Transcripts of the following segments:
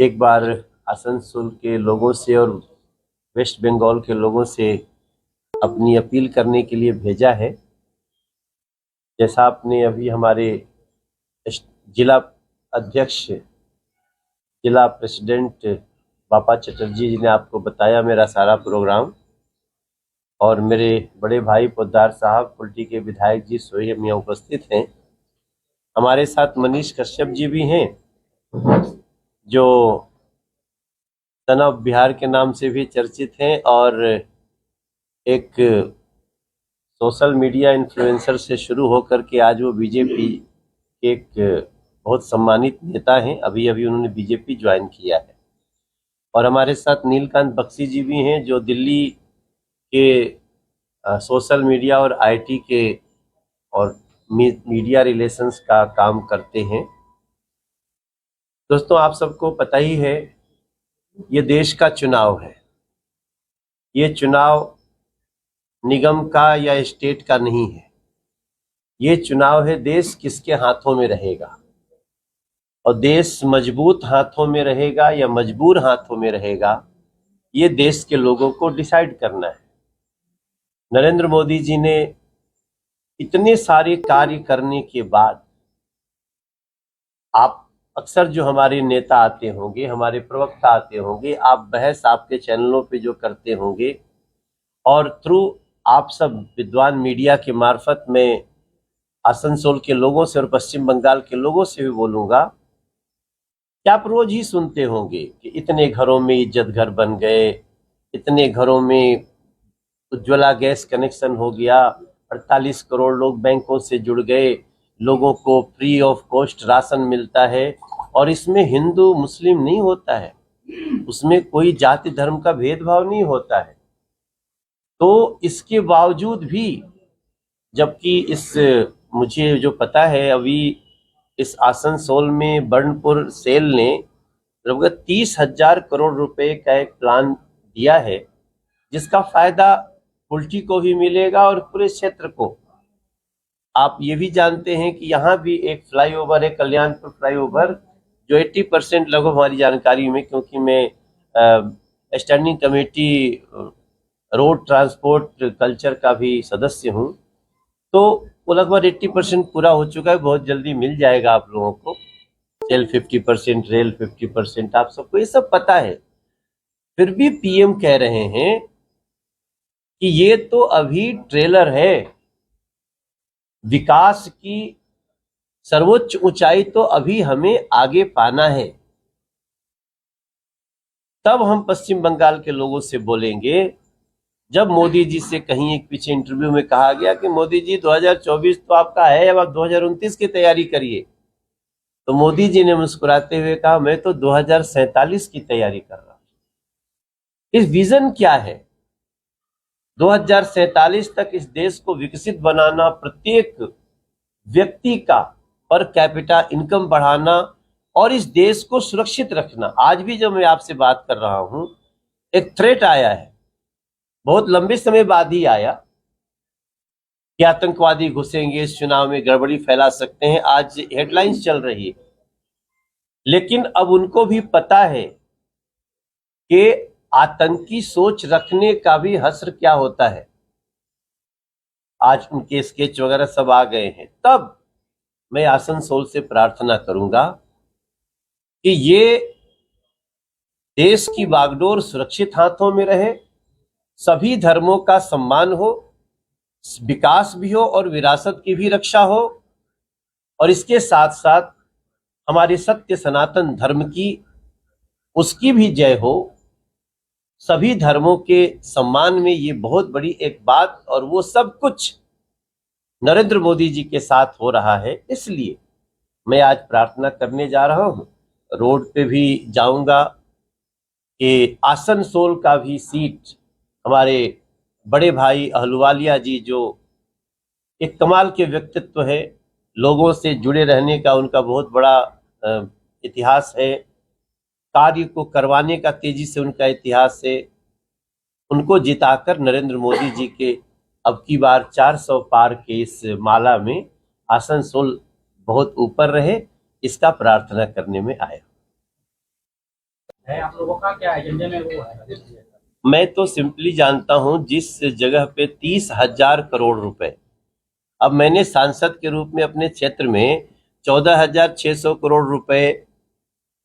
एक बार आसनसोल के लोगों से और वेस्ट बंगाल के लोगों से अपनी अपील करने के लिए भेजा है। जैसा आपने अभी हमारे जिला अध्यक्ष, जिला प्रेसिडेंट बापा चटर्जी जी ने आपको बताया मेरा सारा प्रोग्राम, और मेरे बड़े भाई पोद्दार साहब कुल्टी के विधायक जी सोहेब यहाँ उपस्थित हैं। हमारे साथ मनीष कश्यप जी भी हैं, जो सन ऑफ बिहार के नाम से भी चर्चित हैं और एक सोशल मीडिया इन्फ्लुएंसर से शुरू होकर के आज वो बीजेपी के एक बहुत सम्मानित नेता हैं। अभी अभी उन्होंने बीजेपी ज्वाइन किया है। और हमारे साथ नीलकांत बख्शी जी भी हैं, जो दिल्ली के सोशल मीडिया और आईटी के और मीडिया रिलेशंस का काम करते हैं। दोस्तों, आप सबको पता ही है, ये देश का चुनाव है। ये चुनाव निगम का या स्टेट का नहीं है। ये चुनाव है देश किसके हाथों में रहेगा, और देश मजबूत हाथों में रहेगा या मजबूर हाथों में रहेगा, ये देश के लोगों को डिसाइड करना है। नरेंद्र मोदी जी ने इतने सारे कार्य करने के बाद, आप अक्सर जो हमारे नेता आते होंगे, हमारे प्रवक्ता आते होंगे, आप बहस आपके चैनलों पे जो करते होंगे, और थ्रू आप सब विद्वान मीडिया के मार्फत में आसनसोल के लोगों से और पश्चिम बंगाल के लोगों से भी बोलूंगा कि आप रोज ही सुनते होंगे कि इतने घरों में इज्जत घर बन गए, इतने घरों में उज्ज्वला गैस कनेक्शन हो गया, 48 करोड़ लोग बैंकों से जुड़ गए, लोगों को फ्री ऑफ कॉस्ट राशन मिलता है, और इसमें हिंदू मुस्लिम नहीं होता है, उसमें कोई जाति धर्म का भेदभाव नहीं होता है। तो इसके बावजूद भी, जबकि इस मुझे जो पता है, अभी इस आसनसोल में बर्नपुर सेल ने लगभग 30,000 करोड़ रुपए का एक प्लान दिया है, जिसका फायदा कुल्टी को भी मिलेगा और पूरे क्षेत्र को। आप ये भी जानते हैं कि यहाँ भी एक फ्लाईओवर है, कल्याणपुर फ्लाईओवर, जो 80% लगभग हमारी जानकारी में, क्योंकि मैं standing committee road transport culture का भी सदस्य हूँ, तो वो लगभग 80% पूरा हो चुका है। बहुत जल्दी मिल जाएगा आप लोगों को। सेल 50%, रेल 50%, आप सबको ये सब पता है। फिर भी पीएम कह रहे हैं कि ये तो अभी ट्रेलर है, विकास की सर्वोच्च ऊंचाई तो अभी हमें आगे पाना है। तब हम पश्चिम बंगाल के लोगों से बोलेंगे, जब मोदी जी से कहीं एक पीछे इंटरव्यू में कहा गया कि मोदी जी 2024 तो आपका है, अब आप 2029 की तैयारी करिए, तो मोदी जी ने मुस्कुराते हुए कहा, मैं तो 2047 की तैयारी कर रहा हूं। इस विजन क्या है? 2047 तक इस देश को विकसित बनाना, प्रत्येक व्यक्ति का पर कैपिटा इनकम बढ़ाना और इस देश को सुरक्षित रखना। आज भी जब मैं आपसे बात कर रहा हूं, एक थ्रेट आया है, बहुत लंबे समय बाद ही आया, कि आतंकवादी घुसेंगे, इस चुनाव में गड़बड़ी फैला सकते हैं। आज हेडलाइंस चल रही है, लेकिन अब उनको भी पता है कि आतंकी सोच रखने का भी हश्र क्या होता है। आज उनके स्केच वगैरह सब आ गए हैं। तब मैं आसनसोल से प्रार्थना करूंगा कि ये देश की बागडोर सुरक्षित हाथों में रहे, सभी धर्मों का सम्मान हो, विकास भी हो और विरासत की भी रक्षा हो, और इसके साथ साथ हमारे सत्य सनातन धर्म की, उसकी भी जय हो। सभी धर्मों के सम्मान में ये बहुत बड़ी एक बात, और वो सब कुछ नरेंद्र मोदी जी के साथ हो रहा है। इसलिए मैं आज प्रार्थना करने जा रहा हूं। रोड पे भी जाऊंगा कि आसनसोल का भी सीट हमारे बड़े भाई अहलुवालिया जी, जो एक कमाल के व्यक्तित्व है, लोगों से जुड़े रहने का उनका बहुत बड़ा इतिहास है, कार्य को करवाने का तेजी से उनका इतिहास है, उनको जिताकर नरेंद्र मोदी जी के अब की बार 400 पार के इस माला में आसनसोल बहुत ऊपर रहे, इसका प्रार्थना करने में आया। है आप लोगों का, क्या एजेंडे में वो है? मैं तो सिंपली जानता हूं जिस जगह पे 30,000 करोड़ रुपए, अब मैंने सांसद के रूप में अपने क्षेत्र में 14,600 करोड़ रुपए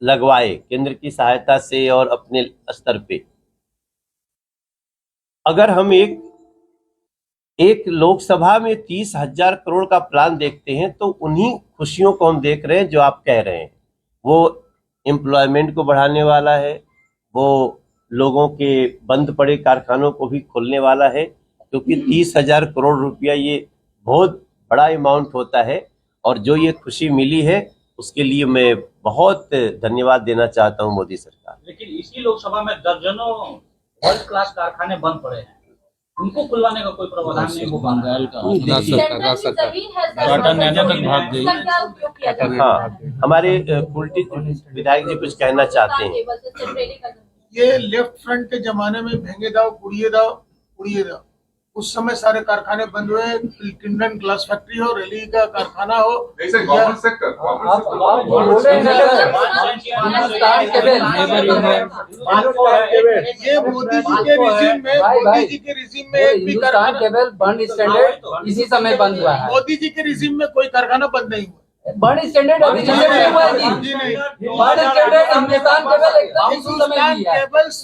लगवाए केंद्र की सहायता से और अपने स्तर पे। अगर हम एक लोकसभा में 30,000 करोड़ का प्लान देखते हैं तो उन्हीं खुशियों को हम देख रहे हैं जो आप कह रहे हैं। वो एम्प्लॉयमेंट को बढ़ाने वाला है, वो लोगों के बंद पड़े कारखानों को भी खोलने वाला है, क्योंकि 30,000 करोड़ रुपया ये बहुत बड़ा अमाउंट होता है। और जो ये खुशी मिली है उसके लिए मैं बहुत धन्यवाद देना चाहता हूं मोदी सरकार। लेकिन इसी लोकसभा में दर्जनों वर्ल्ड क्लास कारखाने बंद पड़े हैं, उनको खुलवाने का कोई प्रावधान नहीं हो पा रहा है। हमारे कुल्टी विधायक जी कुछ कहना चाहते हैं। ये लेफ्ट फ्रंट के जमाने में भेंगे दाव उड़िए दाव उस समय सारे कारखाने बंद हुए। किंडन ग्लास फैक्ट्री हो, रेली का कारखाना हो, गवर्नमेंट सेक्टर ये मोदी जी के रिजीम में एक भी कारखाना केवल बर्न स्टैंडर्ड इसी समय बंद हुआ है। मोदी जी के रिजीम में कोई कारखाना बंद नहीं हुआ। बर्न स्टैंडर्ड अभी नहीं हुआ है जी नहीं, बर्न स्टैंडर्ड हिंदुस्तान केवल एकदम उसी समय हिंदुस्तान दिया है। केबल्स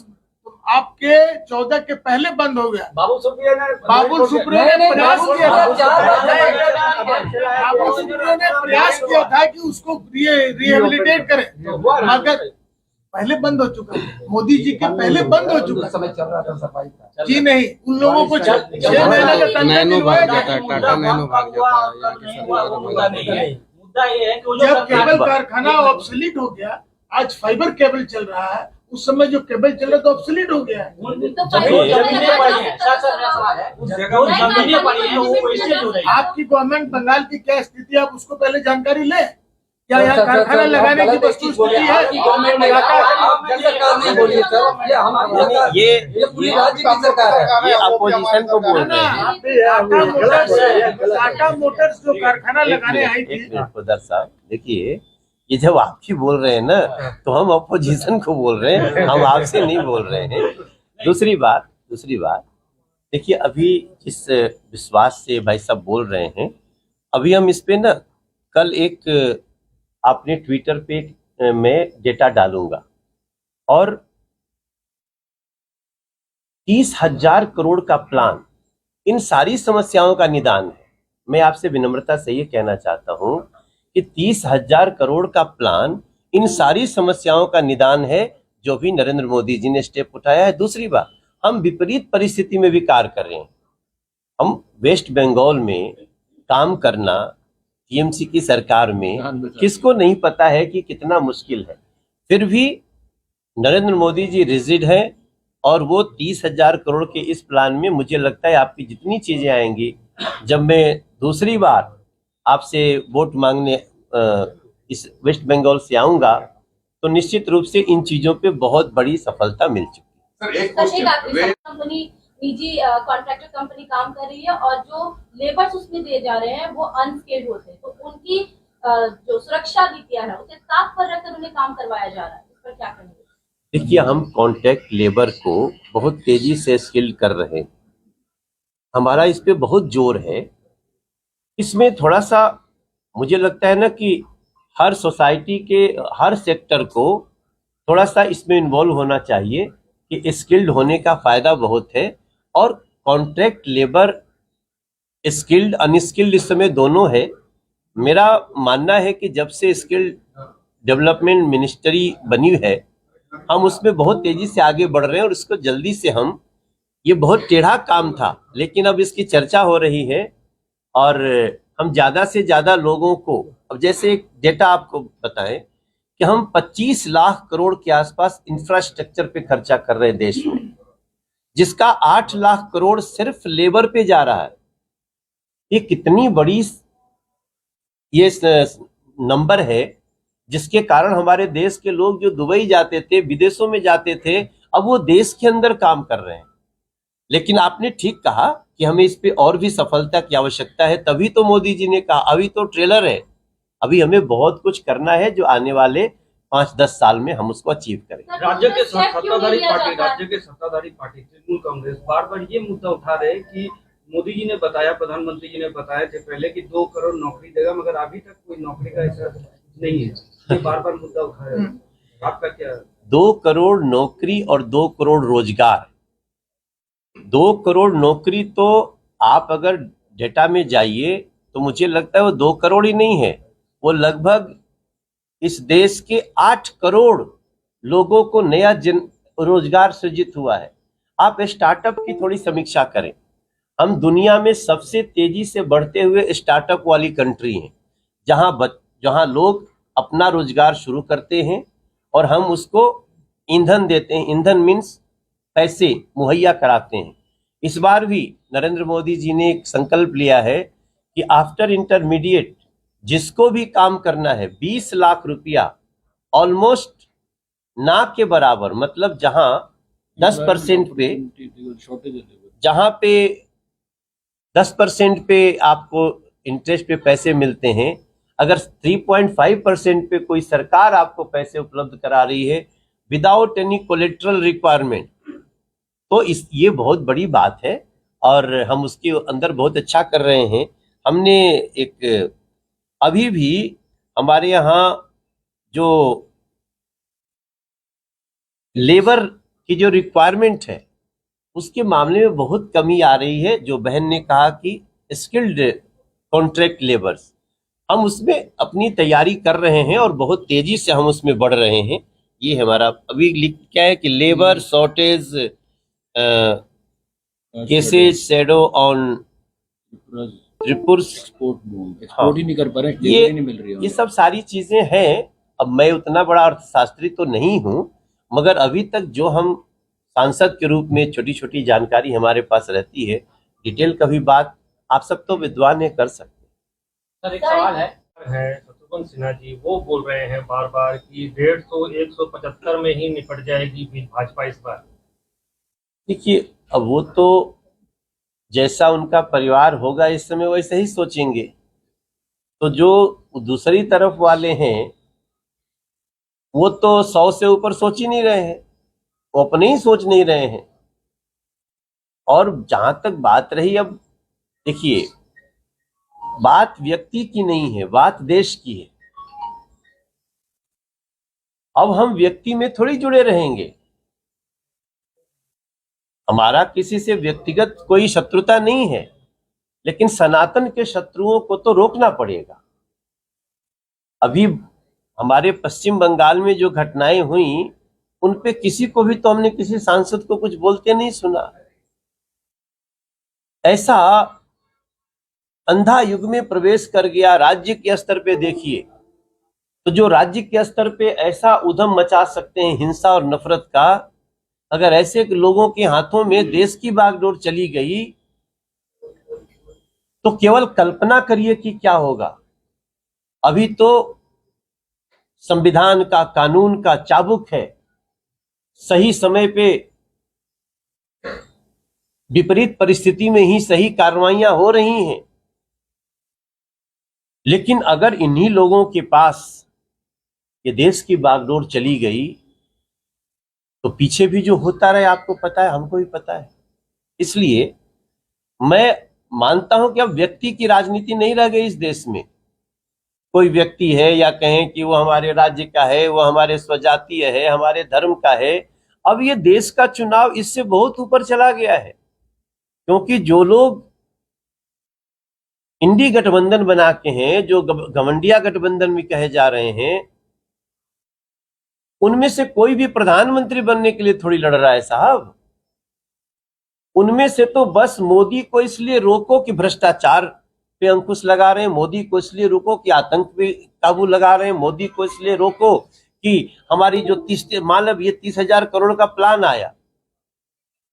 आपके 14 के पहले बंद हो गया। बाबुल सुप्रियो ने बाबुल सुप्रियो ने प्रयास किया था, बाबुल सुप्रियो ने प्रयास किया था कि उसको रिहेबिलिटेट करें, मगर पहले बंद हो चुका है। मोदी जी के पहले बंद हो चुका समय चल रहा था सफाई का जी नहीं, उन लोगों को 6 महीने का नैनो भाग जाता है, मुद्दा टाटा नैनो भाग जाता है। मुद्दा ये है कि जब केबल कारखाना ऑब्सोलीट हो गया, आज फाइबर केबल चल रहा है, उस समय जो केबल चल रहा तो ऑब्सोलीट हो गया है। आपकी गवर्नमेंट बंगाल की क्या स्थिति है, आप उसको पहले जानकारी ले। क्या यहाँ कारखाना लगाने की वस्तुस्थिति है? ये पूरी राज्य की सरकार है, ये अपोजिशन को बोल रहे हैं। टाटा मोटर्स जो कारखाना लगाने आई थी। एक मिनट पदर साहब, देखिए ये जब आप ही बोल रहे हैं ना तो हम अपोजिशन को बोल रहे हैं, हम आपसे नहीं बोल रहे हैं। दूसरी बात देखिए, अभी जिस विश्वास से भाई साहब बोल रहे हैं, अभी हम इस पे ना कल एक आपने ट्विटर पे मैं डेटा डालूंगा और 30,000 करोड़ का प्लान इन सारी समस्याओं का निदान है। मैं आपसे विनम्रता से ये कहना चाहता हूं कि 30,000 करोड़ का प्लान इन सारी समस्याओं का निदान है जो भी नरेंद्र मोदी जी ने स्टेप उठाया है। दूसरी बात, हम विपरीत परिस्थिति में भी कार्य कर रहे हैं। हम वेस्ट बंगाल में काम करना टीएमसी की सरकार में किसको नहीं पता है कि कितना मुश्किल है, फिर भी नरेंद्र मोदी जी रिजिड हैं और वो 30,000 करोड़ के इस प्लान में मुझे लगता है आपकी जितनी चीजें आएंगी, जब मैं दूसरी बार आपसे वोट मांगने इस वेस्ट बंगाल से आऊंगा तो निश्चित रूप से इन चीजों पे बहुत बड़ी सफलता मिल चुकी है। कंपनी निजी कॉन्ट्रैक्टर कंपनी काम कर रही है और जो लेबर्स उसमें दिए जा रहे हैं वो अनस्किल्ड होते हैं, तो उनकी जो सुरक्षा नीतियां है उसे साफ पर रखकर उन्हें काम करवाया जा रहा है, इस पर क्या कहेंगे? देखिए, हम कॉन्ट्रैक्ट लेबर को बहुत तेजी से स्किल्ड कर रहे हैं, हमारा इस पे बहुत जोर है। इसमें थोड़ा सा मुझे लगता है ना कि हर सोसाइटी के हर सेक्टर को थोड़ा सा इसमें इन्वॉल्व होना चाहिए कि स्किल्ड होने का फायदा बहुत है। और कॉन्ट्रैक्ट लेबर स्किल्ड अनस्किल्ड इस समय दोनों है। मेरा मानना है कि जब से स्किल्ड डेवलपमेंट मिनिस्ट्री बनी है, हम उसमें बहुत तेजी से आगे बढ़ रहे हैं और इसको जल्दी से हम, ये बहुत टेढ़ा काम था लेकिन अब इसकी चर्चा हो रही है और हम ज्यादा से ज्यादा लोगों को, अब जैसे एक डेटा आपको बताएं कि हम 25 लाख करोड़ के आसपास इंफ्रास्ट्रक्चर पे खर्चा कर रहे हैं देश में, जिसका 8 लाख करोड़ सिर्फ लेबर पे जा रहा है। ये कितनी बड़ी ये नंबर है जिसके कारण हमारे देश के लोग जो दुबई जाते थे, विदेशों में जाते थे, अब वो देश के अंदर काम कर रहे हैं। लेकिन आपने ठीक कहा कि हमें इस पे और भी सफलता की आवश्यकता है, तभी तो मोदी जी ने कहा अभी तो ट्रेलर है, अभी हमें बहुत कुछ करना है जो आने वाले 5-10 साल में हम उसको अचीव करेंगे। राज्य के स्टेप क्यों नहीं लिया जाता है? राज्य के सत्ताधारी पार्टी तृणमूल कांग्रेस बार बार ये मुद्दा उठा रहे कि मोदी जी ने बताया, प्रधानमंत्री जी ने बताया थे पहले कि 2 करोड़ नौकरी देगा, मगर अभी तक कोई नौकरी का ऐसा नहीं है। ये बार बार मुद्दा उठा रहे हैं, आपका क्या? 2 करोड़ नौकरी और 2 करोड़ रोजगार। 2 करोड़ नौकरी तो आप अगर डेटा में जाइए तो मुझे लगता है वो 2 करोड़ ही नहीं है, वो लगभग इस देश के 8 करोड़ लोगों को नया रोजगार सृजित हुआ है। आप स्टार्टअप की थोड़ी समीक्षा करें, हम दुनिया में सबसे तेजी से बढ़ते हुए स्टार्टअप वाली कंट्री हैं, जहां लोग अपना रोजगार शुरू करते हैं और हम उसको ईंधन देते हैं। ईंधन मीन्स पैसे मुहैया कराते हैं। इस बार भी नरेंद्र मोदी जी ने एक संकल्प लिया है कि आफ्टर इंटरमीडिएट जिसको भी काम करना है 20 लाख रुपया ऑलमोस्ट ना के बराबर, मतलब जहां 10% पे, जहां पे 10% पे आपको इंटरेस्ट पे पैसे मिलते हैं, अगर 3.5% पे कोई सरकार आपको पैसे उपलब्ध करा रही है विदाउट एनी कोलेट्रल रिक्वायरमेंट, तो ये बहुत बड़ी बात है और हम उसके अंदर बहुत अच्छा कर रहे हैं। हमने एक अभी भी हमारे यहाँ जो लेबर की जो रिक्वायरमेंट है उसके मामले में बहुत कमी आ रही है। जो बहन ने कहा कि स्किल्ड कॉन्ट्रैक्ट लेबर्स, हम उसमें अपनी तैयारी कर रहे हैं और बहुत तेजी से हम उसमें बढ़ रहे हैं। ये हमारा अभी क्या है कि labour shortage cases shadow on export ही नहीं कर पा रहे, लेबर नहीं मिल रही है। ये सब सारी चीजें हैं। अब मैं उतना बड़ा अर्थशास्त्री तो नहीं हूं, मगर अभी तक जो हम सांसद के रूप में छोटी छोटी जानकारी हमारे पास रहती है, डिटेल कभी बात आप सब तो विद्वान है कर सकते। सर एक सवाल है शत्रुघ्न सिन्हा जी वो बोल रहे हैं बार बार कि 175 में ही निपट जाएगी भाजपा इस बार। देखिए, अब वो तो जैसा उनका परिवार होगा इस समय वैसे ही सोचेंगे। तो जो दूसरी तरफ वाले हैं वो तो 100 से ऊपर सोच ही नहीं रहे हैं, वो अपने ही सोच नहीं रहे हैं। और जहां तक बात रही, अब देखिए बात व्यक्ति की नहीं है, बात देश की है। अब हम व्यक्ति में थोड़ी जुड़े रहेंगे, हमारा किसी से व्यक्तिगत कोई शत्रुता नहीं है, लेकिन सनातन के शत्रुओं को तो रोकना पड़ेगा। अभी हमारे पश्चिम बंगाल में जो घटनाएं हुई उन पे किसी को भी तो हमने किसी सांसद को कुछ बोलते नहीं सुना। ऐसा अंधा युग में प्रवेश कर गया। राज्य के स्तर पे देखिए तो जो राज्य के स्तर पे ऐसा उधम मचा सकते हैं हिंसा और नफरत का, अगर ऐसे लोगों के हाथों में देश की बागडोर चली गई तो केवल कल्पना करिए कि क्या होगा। अभी तो संविधान का, कानून का चाबुक है, सही समय पे विपरीत परिस्थिति में ही सही कार्रवाइयां हो रही हैं। लेकिन अगर इन्हीं लोगों के पास ये देश की बागडोर चली गई तो पीछे भी जो होता रहे आपको पता है, हमको भी पता है। इसलिए मैं मानता हूं कि अब व्यक्ति की राजनीति नहीं रह गई इस देश में। कोई व्यक्ति है या कहें कि वो हमारे राज्य का है, वो हमारे स्वजातीय है, हमारे धर्म का है, अब ये देश का चुनाव इससे बहुत ऊपर चला गया है। क्योंकि जो लोग इंडी गठबंधन बना के हैं, जो घमंडिया गठबंधन भी कहे जा रहे हैं, उनमें से कोई भी प्रधानमंत्री बनने के लिए थोड़ी लड़ रहा है साहब। उनमें से तो बस मोदी को इसलिए रोको कि भ्रष्टाचार पे अंकुश लगा रहे हैं, मोदी को इसलिए रोको कि आतंक पे काबू लगा रहे हैं, मोदी को इसलिए रोको कि हमारी जो 30,000 करोड़ का प्लान आया,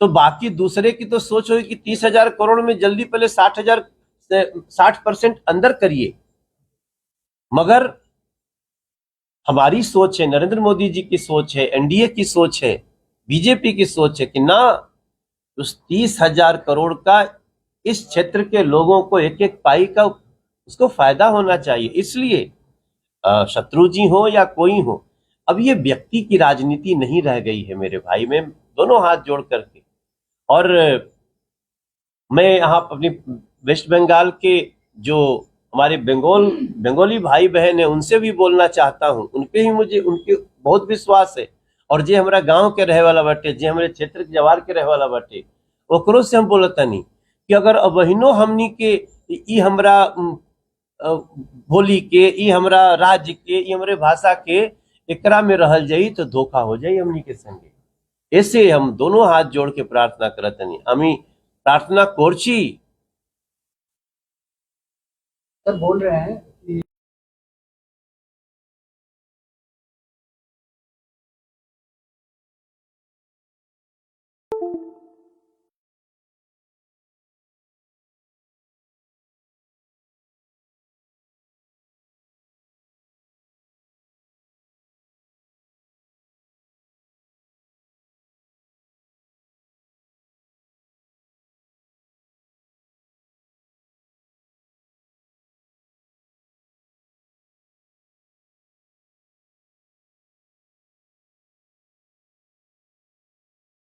तो बाकी दूसरे की तो सोच होगी कि 30,000 करोड़ में जल्दी पहले 60% अंदर करिए। मगर हमारी सोच है, नरेंद्र मोदी जी की सोच है, एनडीए की सोच है, बीजेपी की सोच है कि ना, उस 30,000 करोड़ का इस क्षेत्र के लोगों को एक एक पाई का उसको फायदा होना चाहिए। इसलिए शत्रु जी हो या कोई हो, अब ये व्यक्ति की राजनीति नहीं रह गई है मेरे भाई, मैं दोनों हाथ जोड़ करके। और मैं यहाँ अपनी वेस्ट बंगाल के जो हमारे बंगाली भाई बहन है उनसे भी बोलना चाहता हूँ, उनपे ही मुझे उनके बहुत विश्वास है। और जे हमारा गांव के रहे वाला बाटे, जे हमारे क्षेत्र के जवार के रहे वाला बाटे, ओकरो से हम बोलता नहीं कि अगर अबहिनो हमनी के ई हमरा बोली के, ई हमरा राज्य के, ई हमारे भाषा के एकरा में रहल जाई तो धोखा हो जाई हमनी के संगे। ऐसे हम दोनों हाथ जोड़ के प्रार्थना करतनी, हमी प्रार्थना करছি। सर बोल रहे हैं